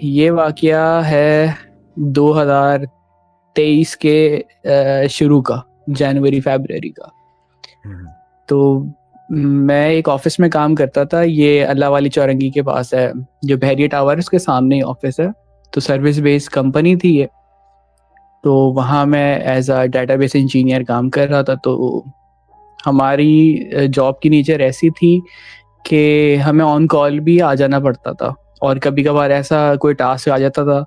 ये वाकया है 2023 के शुरू का, जनवरी फरवरी का। तो मैं एक ऑफिस में काम करता था, ये अल्लाह वाली चौरंगी के पास है, जो बहरिया टावर, उसके सामने ही ऑफिस है। तो सर्विस बेस्ड कंपनी थी ये। तो वहाँ मैं एज अ डेटाबेस इंजीनियर काम कर रहा था। तो हमारी जॉब की नेचर ऐसी थी कि हमें ऑन कॉल भी आ जाना पड़ता था, और कभी कभार ऐसा कोई टास्क आ जाता था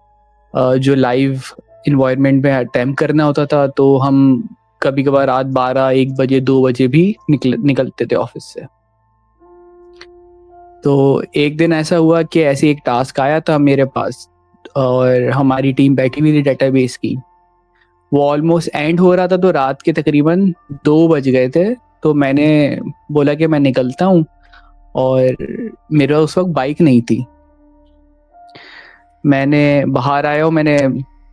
जो लाइव इन्वायरमेंट में अटेम्प्ट करना होता था। तो हम कभी कभार रात 12-1 बजे 2 बजे भी निकलते थे ऑफिस से। तो एक दिन ऐसा हुआ कि ऐसे एक टास्क आया था मेरे पास, और हमारी टीम बैठी हुई थी डेटाबेस की। वो ऑलमोस्ट एंड हो रहा था, तो रात के तकरीबन 2 बज गए थे। तो मैंने बोला कि मैं निकलता हूँ, और मेरा उस वक्त बाइक नहीं थी। मैंने बाहर आया हूँ, मैंने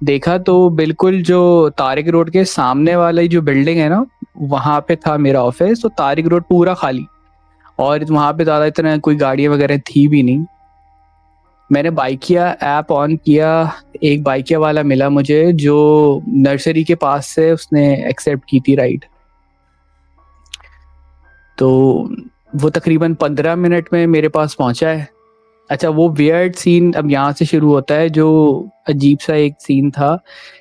देखा तो बिल्कुल जो तारिक रोड के सामने वाली जो बिल्डिंग है ना, वहाँ पे था मेरा ऑफिस। तो तारिक रोड पूरा खाली, और वहाँ पे ज़्यादा इतना कोई गाड़ियाँ वगैरह थी भी नहीं। मैंने बाइकिया ऐप ऑन किया, एक बाइकिया वाला मिला मुझे जो नर्सरी के पास से उसने एक्सेप्ट की थी राइड। तो वो तकरीबन 15 मिनट में मेरे पास पहुंचा है। अच्छा, वो वियर्ड सीन अब यहाँ से शुरू होता है। जो अजीब सा एक सीन था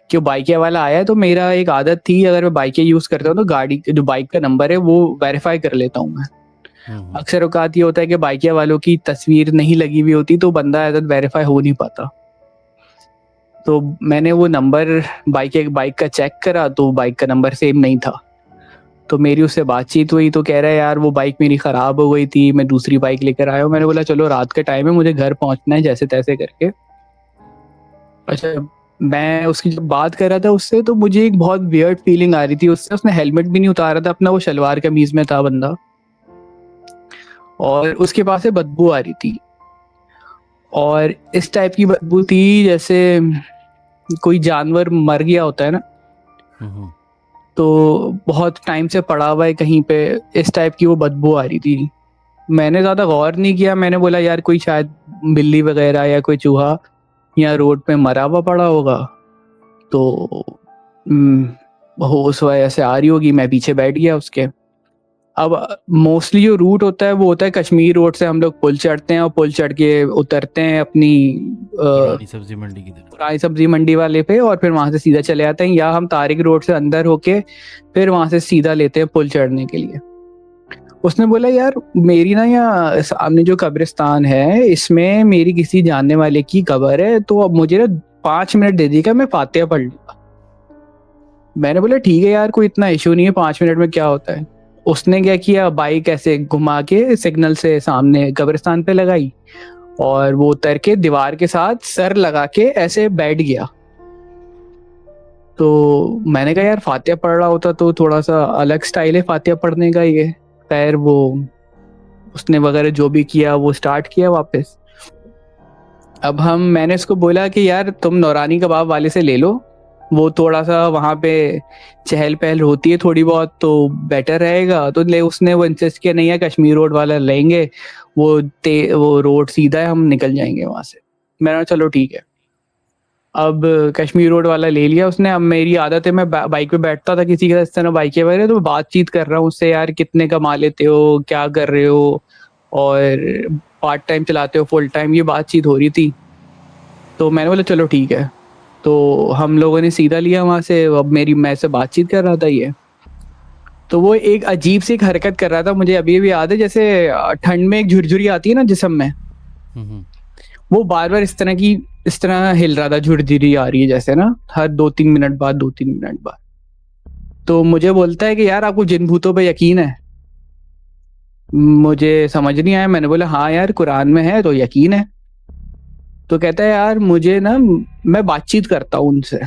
कि वो बाइकिया वाला आया, तो मेरा एक आदत थी, अगर मैं बाइकिया यूज़ करता हूँ तो गाड़ी जो बाइक का नंबर है वो वेरीफाई कर लेता हूँ मैं। अक्सर औकात ये होता है कि बाइकिया वालों की तस्वीर नहीं लगी हुई होती, तो बंदा वेरीफाई हो नहीं पाता। तो मैंने वो नंबर बाइक का चेक करा, तो बाइक का नंबर सेम नहीं था। तो मेरी उससे बातचीत हुई, तो कह रहा है यार वो बाइक मेरी ख़राब हो गई थी, मैं दूसरी बाइक लेकर आया हूँ। मैंने बोला चलो रात का टाइम है, मुझे घर पहुँचना है जैसे तैसे करके। अच्छा, मैं उसकी जब बात कर रहा था उससे, तो मुझे एक बहुत वियर्ड फीलिंग आ रही थी उससे। उसने हेलमेट भी नहीं उतारा था अपना, वो शलवार कमीज में था बंदा, और उसके पास से बदबू आ रही थी। और इस टाइप की बदबू थी जैसे कोई जानवर मर गया होता है ना, तो बहुत टाइम से पड़ा हुआ है कहीं पे, इस टाइप की वो बदबू आ रही थी। मैंने ज़्यादा गौर नहीं किया, मैंने बोला यार कोई शायद बिल्ली वगैरह या कोई चूहा या रोड पे मरा हुआ पड़ा होगा, तो हो उस वजह से आ रही होगी। मैं पीछे बैठ गया उसके। अब मोस्टली जो रूट होता है वो होता है कश्मीर रोड से हम लोग पुल चढ़ते हैं, और पुल चढ़ के उतरते हैं अपनी पुरानी सब्जी मंडी की तरफ। पुरानी सब्जी मंडी वाले पे, और फिर वहां से सीधा चले आते हैं, या हम तारिक रोड से अंदर होके फिर वहां से सीधा लेते हैं पुल चढ़ने के लिए। उसने बोला यार मेरी ना यहाँ सामने जो कब्रिस्तान है, इसमें मेरी किसी जानने वाले की कब्र है, तो अब मुझे ना 5 मिनट दे दीजिएगा, मैं फातिहा पढ़ लूंगा। मैंने बोला ठीक है यार, कोई इतना इशू नहीं है, 5 मिनट में क्या होता है। उसने क्या किया, बाइक ऐसे घुमा के सिग्नल से सामने कब्रिस्तान पे लगाई, और वो उतर के दीवार के साथ सर लगा के ऐसे बैठ गया। तो मैंने कहा यार फातिहा पढ़ रहा होता तो थोड़ा सा अलग स्टाइल है फातिहा पढ़ने का ये। खैर वो उसने वगैरह जो भी किया वो स्टार्ट किया वापस। अब मैंने उसको बोला कि यार तुम नौरानी कबाब वाले से ले लो, वो थोड़ा सा वहाँ पे चहल पहल होती है थोड़ी बहुत, तो बेटर रहेगा। तो ले उसने वो इंसिस्ट किया नहीं है कश्मीर रोड वाला लेंगे, वो रोड सीधा है, हम निकल जाएंगे वहाँ से। मैंने कहा चलो ठीक है। अब कश्मीर रोड वाला ले लिया उसने। अब मेरी आदत है, मैं बाइक पे बैठता था किसी के साथ इस तरह बाइक के बारे, तो बातचीत कर रहा हूँ उससे, यार कितने कमा लेते हो, क्या कर रहे हो, और पार्ट टाइम चलाते हो फुल टाइम, ये बातचीत हो रही थी। तो मैंने बोला चलो ठीक है। तो हम लोगों ने सीधा लिया वहां से। अब मैं से बातचीत कर रहा था ये, तो वो एक अजीब सी एक हरकत कर रहा था, मुझे अभी भी याद है। जैसे ठंड में एक झुरझुरी आती है ना जिसम में, वो बार बार इस तरह हिल रहा था, झुरझुरी आ रही है जैसे ना, हर 2-3 मिनट बाद 2-3 मिनट बाद। तो मुझे बोलता है कि यार आपको जिन भूतों पे यकीन है। मुझे समझ नहीं आया। मैंने बोला हाँ यार कुरान में है तो यकीन है। तो कहता है यार मुझे ना, मैं बातचीत करता हूँ उनसे,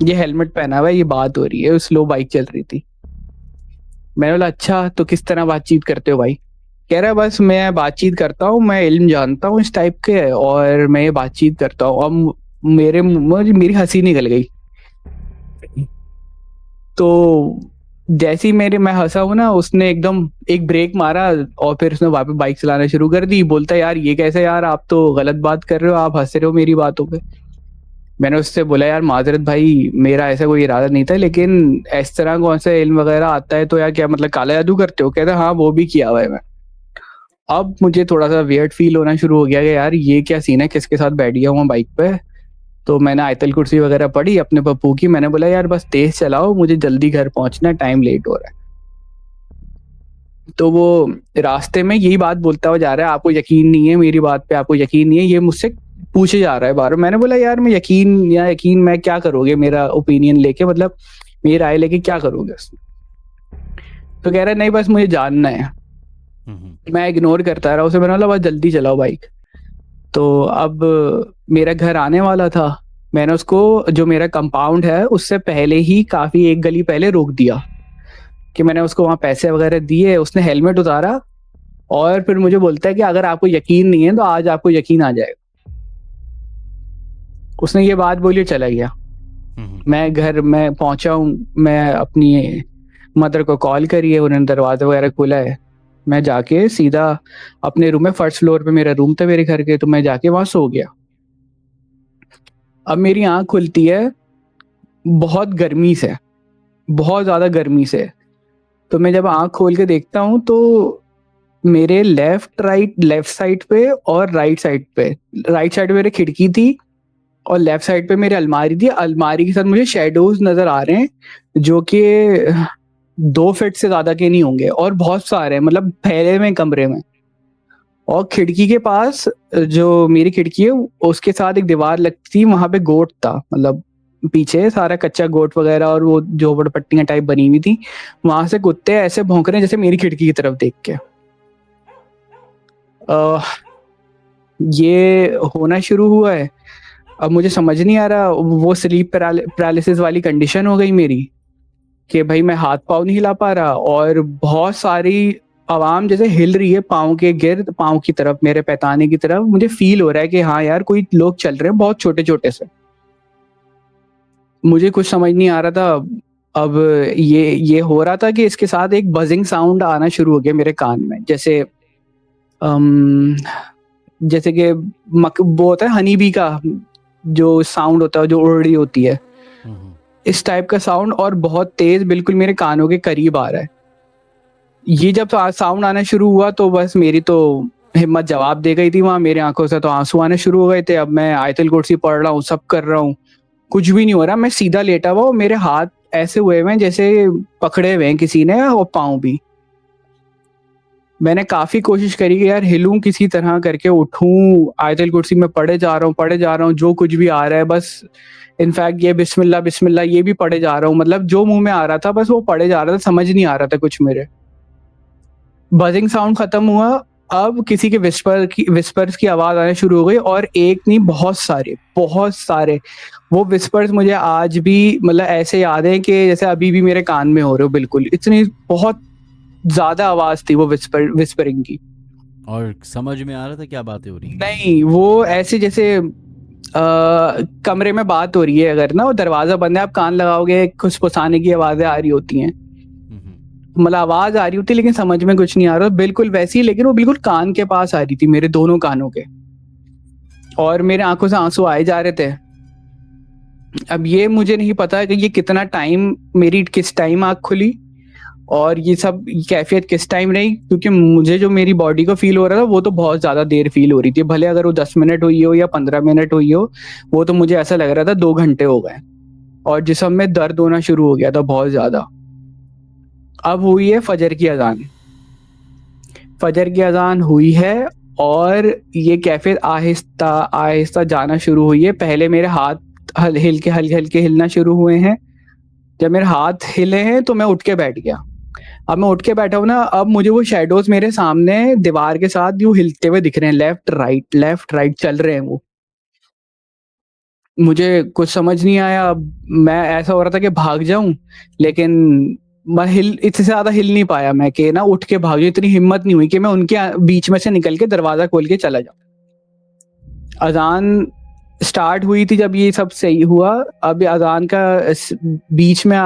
ये हेलमेट पहना हुआ है, ये बात हो रही है, स्लो बाइक चल रही थी। मैंने बोला अच्छा तो किस तरह बातचीत करते हो भाई। कह रहा है बस मैं बातचीत करता हूँ, मैं इल्म जानता हूँ इस टाइप के, और मैं ये बातचीत करता हूँ। अब मेरी हंसी निकल गई। तो जैसे ही मैं हंसा हूँ ना, उसने एकदम एक ब्रेक मारा और फिर उसने वापस बाइक चलाना शुरू कर दी। बोलता है यार ये कैसे यार, आप तो गलत बात कर रहे हो, आप हंस रहे हो मेरी बातों पे। मैंने उससे बोला यार माजरत भाई, मेरा ऐसा कोई इरादा नहीं था, लेकिन इस तरह कौन सा इल्म वगैरह आता है तो यार क्या मतलब काला जादू करते हो? कहता हाँ वो भी किया हुआ है मैं। अब मुझे थोड़ा सा वियर्ड फील होना शुरू हो गया कि यार ये क्या सीन है, किसके साथ बैठ गया हूँ बाइक पे। तो मैंने आयतल कुर्सी वगैरह पढ़ी अपने पप्पू की। मैंने बोला यार बस तेज चलाओ, मुझे जल्दी घर पहुंचना है, टाइम लेट हो रहा है। तो वो रास्ते में यही बात बोलता हुआ जा रहा है, आपको यकीन नहीं है मेरी बात पे, आपको यकीन नहीं है, ये मुझसे पूछे जा रहा है बार। मैंने बोला यार मैं यकीन मैं क्या करोगे मेरा ओपिनियन लेके, मतलब मेरी राय लेके क्या करोगे उसमें? तो कह रहा है नहीं बस मुझे जानना है। मैं इग्नोर करता रहा उसे। मैंने बोला बस जल्दी चलाओ बाइक। तो अब मेरा घर आने वाला था। मैंने उसको, जो मेरा कंपाउंड है उससे पहले ही काफी एक गली पहले रोक दिया कि मैंने उसको वहां पैसे वगैरह दिए। उसने हेलमेट उतारा और फिर मुझे बोलता है कि अगर आपको यकीन नहीं है तो आज आपको यकीन आ जाएगा। उसने ये बात बोली, चला गया। मैं घर में पहुंचा हूँ, मैं अपनी मदर को कॉल करी है, उन्होंने दरवाजा वगैरह खोला है। मैं जाके सीधा अपने रूम में, फर्स्ट फ्लोर पे मेरा रूम था मेरे घर के, तो मैं जाके वहां सो गया। अब मेरी आंख खुलती है बहुत गर्मी से, बहुत ज्यादा गर्मी से। तो मैं जब आंख खोल के देखता हूँ तो मेरे लेफ्ट साइड पे और राइट साइड पे मेरे खिड़की थी और लेफ्ट साइड पे मेरी अलमारी थी। अलमारी के साथ मुझे शेडोज नजर आ रहे हैं जो कि 2 फीट से ज्यादा के नहीं होंगे और बहुत सारे हैं, मतलब फैले में कमरे में। और खिड़की के पास, जो मेरी खिड़की है उसके साथ एक दीवार लगती थी, वहां पे गोट था, मतलब पीछे सारा कच्चा गोट वगैरह और वो झोपड़पट्टियां टाइप बनी हुई थी। वहां से कुत्ते ऐसे भौंक रहे हैं जैसे मेरी खिड़की की तरफ देख के। अह, ये होना शुरू हुआ है। अब मुझे समझ नहीं आ रहा, वो स्लीप पैरालिसिस वाली कंडीशन हो गई मेरी कि भाई मैं हाथ पाँव नहीं हिला पा रहा और बहुत सारी आवाम जैसे हिल रही है पाँव के गिर्द, पाँव की तरफ, मेरे पैताने की तरफ। मुझे फील हो रहा है कि हाँ यार कोई लोग चल रहे हैं बहुत छोटे छोटे से। मुझे कुछ समझ नहीं आ रहा था। अब ये हो रहा था कि इसके साथ एक बजिंग साउंड आना शुरू हो गया मेरे कान में, जैसे अम, जैसे कि वो होता है हनी बी का जो साउंड होता है, जो उड़ रही होती है, इस टाइप का साउंड, और बहुत तेज बिल्कुल मेरे कानों के करीब आ रहा है। ये जब साउंड आना शुरू हुआ तो बस मेरी तो हिम्मत जवाब दे गई थी वहां। मेरी आंखों से तो आंसू आने शुरू हो गए थे। अब मैं आयतल कुर्सी पढ़ रहा हूँ, सब कर रहा हूँ, कुछ भी नहीं हो रहा। मैं सीधा लेटा हुआ, मेरे हाथ ऐसे हुए हुए हैं जैसे पकड़े हुए हैं किसी ने, और पाँव भी। मैंने काफी कोशिश करी कि यार हिलूं किसी तरह करके, उठूं, आयतल कुर्सी में पढ़े जा रहा हूँ जो कुछ भी आ रहा है बस। इनफैक्ट ये बिस्मिल्लाह बिस्मिल्लाह ये भी पढ़े जा रहा हूँ, मतलब जो मुंह में आ रहा था बस वो पढ़े जा रहा था, समझ नहीं आ रहा था कुछ मेरे। बजिंग साउंड खत्म हुआ। अब किसी के विस्पर्स की आवाज आने शुरू हो गई, और एक नहीं बहुत सारे। वो विस्पर्स मुझे आज भी मतलब ऐसे याद है कि जैसे अभी भी मेरे कान में हो रहे हो, बिल्कुल इतनी बहुत ज्यादा आवाज थी वो विस्परिंग की। और समझ में आ रहा था क्या बातें हो रही हैं? नहीं, वो ऐसे जैसे कमरे में बात हो रही है, अगर ना वो दरवाजा बंद है, आप कान लगाओगे खुसफुसाने की आवाजें आ रही होती हैं, मतलब आवाज आ रही होती लेकिन समझ में कुछ नहीं आ रहा, बिल्कुल वैसी, लेकिन वो बिल्कुल कान के पास आ रही थी, मेरे दोनों कानों के। और मेरे आंखों से आंसू आए जा रहे थे। अब ये मुझे नहीं पता कि ये कितना टाइम, मेरी किस टाइम आंख खुली और ये सब कैफियत किस टाइम रही, क्योंकि मुझे जो मेरी बॉडी को फील हो रहा था वो तो बहुत ज्यादा देर फील हो रही थी। भले अगर वो 10 मिनट हुई हो या 15 मिनट हुई हो, वो तो मुझे ऐसा लग रहा था 2 घंटे हो गए। और जिस्म में दर्द होना शुरू हो गया था बहुत ज्यादा। अब हुई है फजर की अजान। फजर की अजान हुई है और ये कैफियत आहिस्ता आहिस्ता जाना शुरू हुई है। पहले मेरे हाथ हल्के हल्के हिलना शुरू हुए हैं। जब मेरे हाथ हिले हैं तो मैं उठ के बैठ गया। अब मैं उठ के बैठा हूं ना, अब मुझे वो शेडोज मेरे सामने दीवार के साथ यूं हिलते हुए दिख रहे हैं, लेफ्ट राइट चल रहे हैं वो। मुझे कुछ समझ नहीं आया। अब मैं, ऐसा हो रहा था कि भाग जाऊं, लेकिन मैं इससे ज्यादा हिल नहीं पाया मैं कि ना उठ के भाग जाऊं। इतनी हिम्मत नहीं हुई कि मैं उनके बीच में से निकल के दरवाजा खोल के चला जाऊं। अजान स्टार्ट हुई थी जब ये सब सही हुआ। अब अजान का बीच में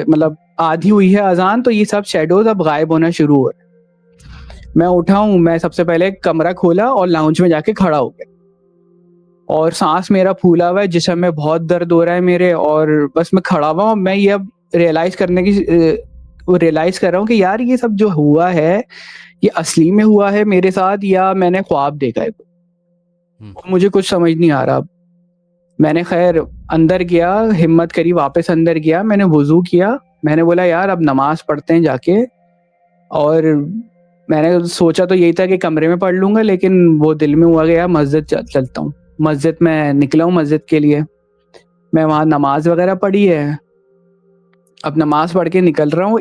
मतलब आधी हुई है अजान, तो ये सब शेडोज अब गायब होना शुरू हो रहे हैं। मैं उठा हूँ, मैं सबसे पहले कमरा खोला और लाउंज में जाके खड़ा हो गया, और सांस मेरा फूला हुआ है, जिसम में बहुत दर्द हो रहा है मेरे, और बस मैं खड़ा हुआ हूँ। मैं ये अब रियलाइज कर रहा हूँ कि यार ये सब जो हुआ है ये असली में हुआ है मेरे साथ या मैंने ख्वाब देखा है। मुझे कुछ समझ नहीं आ रहा। मैंने खैर अंदर गया, हिम्मत करी, वापस अंदर गया, मैंने वुजू किया, मैंने बोला यार अब नमाज पढ़ते हैं जाके। और मैंने सोचा तो यही था कि कमरे में पढ़ लूंगा, लेकिन वो दिल में हुआ गया मस्जिद चलता हूँ। मस्जिद में निकला हूँ मस्जिद के लिए। मैं वहाँ नमाज वगैरह पढ़ी है। अब नमाज पढ़ के निकल रहा हूँ।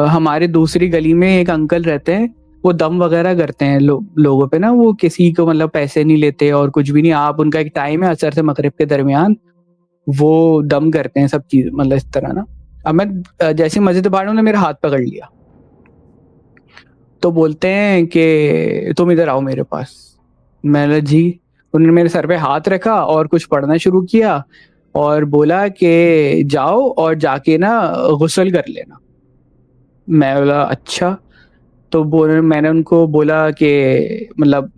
हमारे दूसरी गली में एक अंकल रहते हैं, वो दम वगैरह करते हैं लोगों पे ना। वो किसी को मतलब पैसे नहीं लेते और कुछ भी नहीं। आप उनका एक टाइम है असर से मगरिब के दरमियान, वो दम करते हैं सब चीज, मतलब इस तरह ना। अब मैं जैसे मस्जिद पढ़ ने मेरा हाथ पकड़ लिया, तो बोलते हैं कि तुम इधर आओ मेरे पास। मैंने जी। उन्होंने मेरे सर पे हाथ रखा और कुछ पढ़ना शुरू किया, और बोला कि जाओ और जाके ना गुस्ल कर लेना। मैं बोला अच्छा। तो मैंने उनको बोला कि मतलब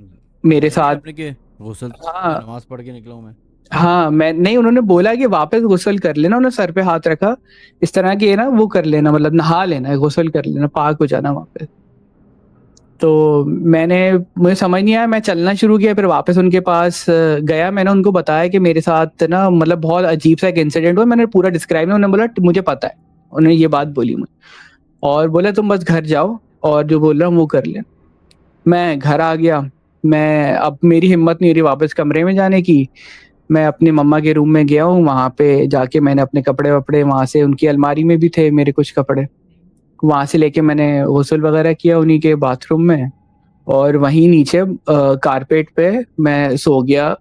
मेरे बोला नहीं साथ। आपने कि गुसल हाँ नमाज पढ़ के निकला हूँ मैं? हाँ, मैं नहीं, उन्होंने बोला कि वापस गुस्ल कर लेना। उन्होंने सर पे हाथ रखा इस तरह की, ना वो कर लेना, मतलब नहा लेना, गुस्ल कर लेना, पाक हो जाना वापस। तो मुझे समझ नहीं आया, मैं चलना शुरू किया, फिर वापस उनके पास गया। मैंने उनको बताया कि मेरे साथ ना मतलब बहुत अजीब सा एक इंसिडेंट हुआ। मैंने पूरा डिस्क्राइब किया। उन्होंने बोला मुझे पता है। उन्होंने ये बात बोली मुझे, और बोला तुम बस घर जाओ और जो बोल रहा हूँ वो कर लेना। मैं घर आ गया। मैं अब मेरी हिम्मत नहीं हो रही वापस कमरे में जाने की। मैं अपनी मम्मा के रूम में गया हूँ, वहां पे जाके मैंने अपने कपड़े वपड़े वहां से, उनकी अलमारी में भी थे मेरे कुछ कपड़े, वहां से लेके मैंने गुस्ल वगैरह किया उन्हीं के बाथरूम में। और वहीं नीचे कारपेट पे मैं सो गया,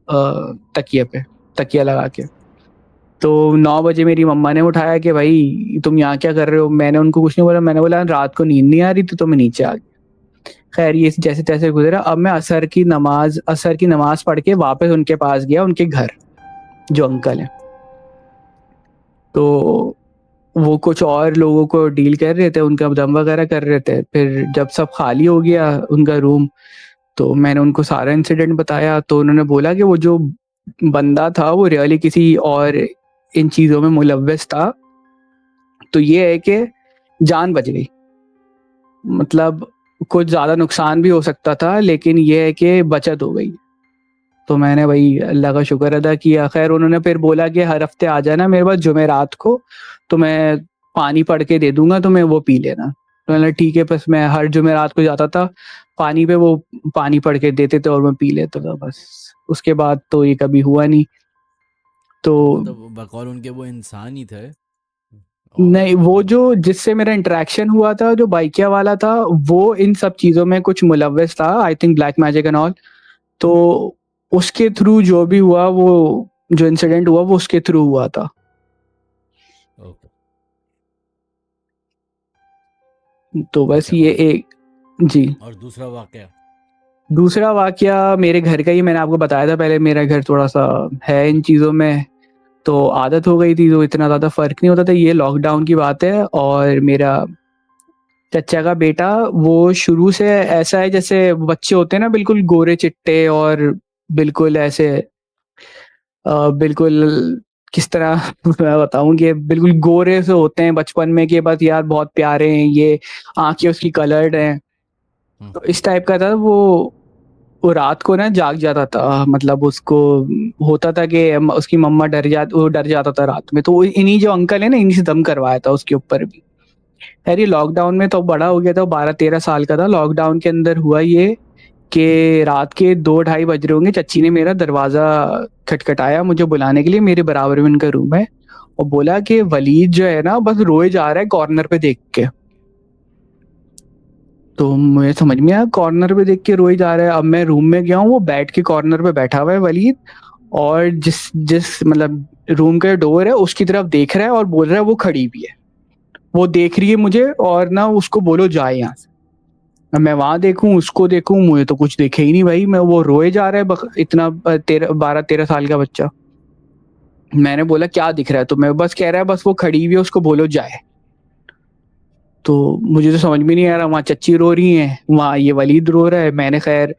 तकिए पे तकिया लगा के। तो 9 बजे मेरी मम्मा ने उठाया कि भाई तुम यहाँ क्या कर रहे हो। मैंने उनको कुछ नहीं बोला, मैंने बोला रात को नींद नहीं आ रही थी तो मैं नीचे आ गया। खैर ये जैसे तैसे गुजरा। अब मैं असर की नमाज पढ़ के वापस उनके पास गया, उनके घर, जो अंकल है। तो वो कुछ और लोगों को डील कर रहे थे, उनका दम वगैरह कर रहे थे। फिर जब सब खाली हो गया उनका रूम, तो मैंने उनको सारा इंसिडेंट बताया। तो उन्होंने बोला कि वो जो बंदा था वो रियली किसी और इन चीजों में मुलव्वस था। तो ये है कि जान बच गई, मतलब कुछ ज्यादा नुकसान भी हो सकता था, लेकिन ये है कि बचत हो गई। तो मैंने वही अल्लाह का शुक्र अदा किया। खैर उन्होंने फिर बोला कि हर हफ्ते आ जाना मेरे पास जुमेरात को, तो मैं पानी पढ़ के दे दूंगा, तो मैं वो पी लेना। तो मैंने ठीक है। बस मैं हर जुमेरात को जाता था पानी पे, वो पानी पढ़ के देते थे और मैं पी लेता था बस। उसके बाद तो ये कभी हुआ नहीं। तो तो मतलब बकौल उनके वो इंसान ही थे? और नहीं, वो जो जिससे मेरा इंटरेक्शन हुआ था, जो बाइकिया वाला था, वो इन सब चीजों में कुछ मुलव्वस था, I think black magic and all. तो उसके थ्रू जो भी हुआ, वो जो इंसिडेंट हुआ वो उसके थ्रू हुआ था। ओके। तो बस अच्छा, ये एक। जी। और दूसरा वाकया? दूसरा वाकया मेरे घर का ही। मैंने आपको बताया था पहले, मेरा घर थोड़ा सा है इन चीज़ों में, तो आदत हो गई थी, तो इतना ज़्यादा फर्क नहीं होता था। ये लॉकडाउन की बात है। और मेरा चचा का बेटा, वो शुरू से ऐसा है जैसे बच्चे होते हैं ना, बिल्कुल गोरे चिट्टे, और बिल्कुल ऐसे बिल्कुल किस तरह मैं बताऊं कि बिल्कुल गोरे से होते हैं बचपन में, कि बस यार बहुत प्यारे हैं ये, आंखें उसकी कलर्ड हैं। हम्म। तो इस टाइप का था वो रात को ना जाग जाता था, मतलब उसको होता था कि उसकी मम्मा वो डर जाता था रात में। तो इन्हीं जो अंकल है ना, इन्हीं से दम करवाया था उसके ऊपर भी। यार ये लॉकडाउन में तो बड़ा हो गया था, 12-13 साल का था। लॉकडाउन के अंदर हुआ ये कि रात के 2-2:30 बज रहे होंगे, चच्ची ने मेरा दरवाजा खटखटाया मुझे बुलाने के लिए। मेरे बराबर में उनका रूम है, और बोला कि वलीद जो है ना बस रोए जा रहा है कॉर्नर पे देख के। तो मुझे समझ में आया, कॉर्नर पे देख के रोई जा रहा है। अब मैं रूम में गया हूँ, वो बेड के कॉर्नर पे बैठा हुआ है वलीद, और जिस जिस मतलब रूम का डोर है उसकी तरफ देख रहा है, और बोल रहा है वो खड़ी भी है, वो देख रही है मुझे, और ना उसको बोलो जाए यहाँ से। अब मैं वहां देखूं, उसको देखूं, मुझे तो कुछ दिखे ही नहीं भाई। मैं वो रोए जा रहा है इतना 12-13 साल का बच्चा। मैंने बोला क्या दिख रहा है तुम्हें? बस कह रहा है बस वो खड़ी हुई है, उसको बोलो जाए। तो मुझे तो समझ में नहीं आ रहा, वहाँ चच्ची रो रही है, वहाँ ये वलीद रो रहा है। मैंने खैर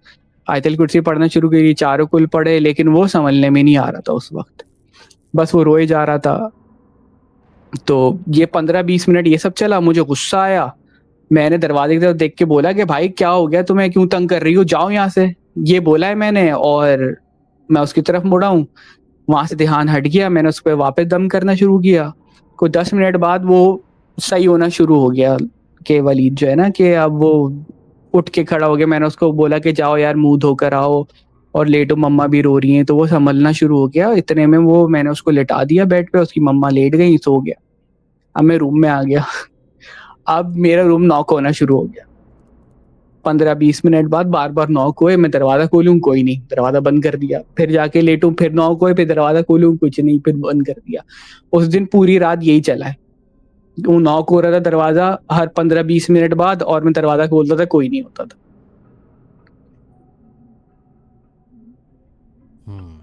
आयतल कुर्सी पढ़ना शुरू करी, चारों कुल पढ़े, लेकिन वो संभलने में नहीं आ रहा था उस वक्त, बस वो रोए जा रहा था। तो ये 15-20 मिनट ये सब चला, मुझे गुस्सा आया। मैंने दरवाजे की तरफ देख के बोला कि भाई क्या हो गया तुम्हें, क्यों तंग कर रही हो, जाओ यहाँ से। ये बोला है मैंने, और मैं उसकी तरफ मुड़ा हूँ। वहां से ध्यान हट गया, मैंने उस पर वापस दम करना शुरू किया। कुछ 10 मिनट बाद वो सही होना शुरू हो गया कि वलीद जो है ना, कि अब वो उठ के खड़ा हो गया। मैंने उसको बोला कि जाओ यार मुंह धोकर आओ और लेटो, मम्मा भी रो रही हैं। तो वो संभलना शुरू हो गया। इतने में वो मैंने उसको लेटा दिया बेड पे, उसकी मम्मा लेट गई, सो गया। अब मैं रूम में आ गया। अब मेरा रूम नॉक होना शुरू हो गया। 15-20 मिनट बाद बार बार नॉक हुए, मैं दरवाजा खोलूं कोई नहीं, दरवाजा बंद कर दिया। फिर जाके लेटूं, फिर नॉक हुए, फिर दरवाजा खोलूं कुछ नहीं, फिर बंद कर दिया। उस दिन पूरी रात यही चला है। वो नॉक हो रहा था दरवाजा हर 15-20 मिनट बाद, और मैं दरवाजा खोलता था, कोई नहीं होता था। हम्म।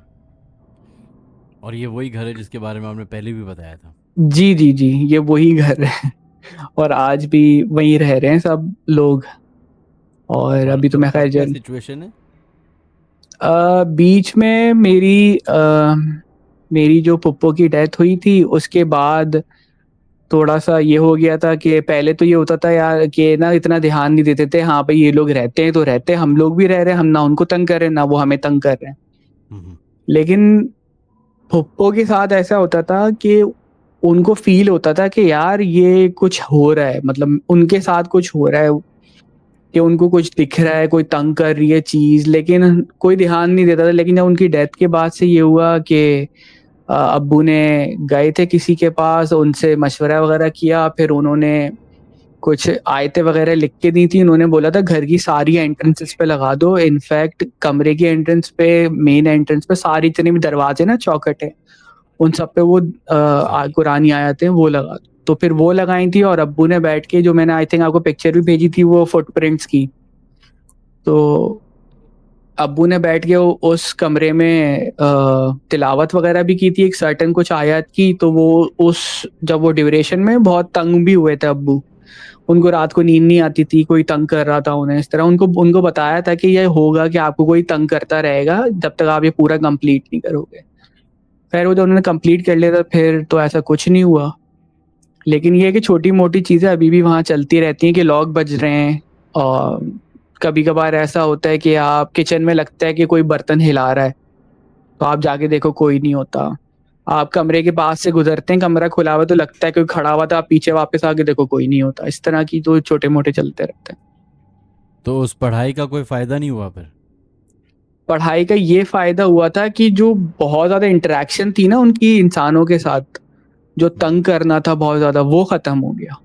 और ये वही घर है जिसके बारे में आपने पहले भी बताया था? जी जी जी, ये वही घर है। और आज भी वहीं रह रहे हैं सब लोग। और और अभी तो अब मैं अब खैर क्या जल सिचुएशन है? बीच में मेरी जो पुप्पो की डेथ हुई थी, उसके बाद थोड़ा सा ये हो गया था कि पहले तो ये होता था यार कि ना इतना ध्यान नहीं देते थे, हाँ भाई ये लोग रहते हैं तो रहते हैं, हम लोग भी रह रहे हैं, हम ना उनको तंग कर रहे हैं ना वो हमें तंग कर रहे हैं। हम्म। लेकिन फुप्पो के साथ ऐसा होता था कि उनको फील होता था कि यार ये कुछ हो रहा है, मतलब उनके साथ कुछ हो रहा है, कि उनको कुछ दिख रहा है, कोई तंग कर रही है चीज, लेकिन कोई ध्यान नहीं देता था। लेकिन जब उनकी डेथ के बाद से ये हुआ कि अब्बू ने गए थे किसी के पास, उनसे मशवरा वगैरह किया, फिर उन्होंने कुछ आयतें वगैरह लिख के दी थी। उन्होंने बोला था घर की सारी एंट्रेंसेस पे लगा दो, इनफैक्ट कमरे की एंट्रेंस पे, मेन एंट्रेंस पे, सारी जितने भी दरवाजे ना चौखट है उन सब पे वो जी। कुरानी आयतें वो लगा दो। तो फिर वो लगाई थी, और अब्बू ने बैठ के, जो मैंने आई थिंक आपको पिक्चर भी भेजी थी वो फुटप्रिंट्स की, तो अब्बू ने बैठ के उस कमरे में तिलावत वगैरह भी की थी एक सर्टन कुछ आयत की। तो वो उस जब वो ड्यूरेशन में बहुत तंग भी हुए थे अब्बू, उनको रात को नींद नहीं आती थी, कोई तंग कर रहा था उन्हें, इस तरह उनको उनको बताया था कि ये होगा कि आपको कोई तंग करता रहेगा जब तक आप ये पूरा कंप्लीट नहीं करोगे। खैर वो जब उन्होंने कंप्लीट कर लिया था फिर तो ऐसा कुछ नहीं हुआ। लेकिन ये है कि छोटी मोटी चीजें अभी भी वहाँ चलती रहती हैं, कि लॉक बज रहे हैं, और कभी कभार ऐसा होता है कि आप किचन में लगता है कि कोई बर्तन हिला रहा है, तो आप जाके देखो कोई नहीं होता। आप कमरे के पास से गुजरते हैं, कमरा खुला हुआ तो लगता है कोई खड़ा हुआ था, आप पीछे वापस आके देखो कोई नहीं होता। इस तरह की तो छोटे मोटे चलते रहते हैं। तो उस पढ़ाई का कोई फायदा नहीं हुआ फिर? पढ़ाई का ये फायदा हुआ था कि जो बहुत ज्यादा इंटरेक्शन थी ना उनकी इंसानों के साथ, जो हम्म। तंग करना था बहुत ज्यादा, वो खत्म हो गया।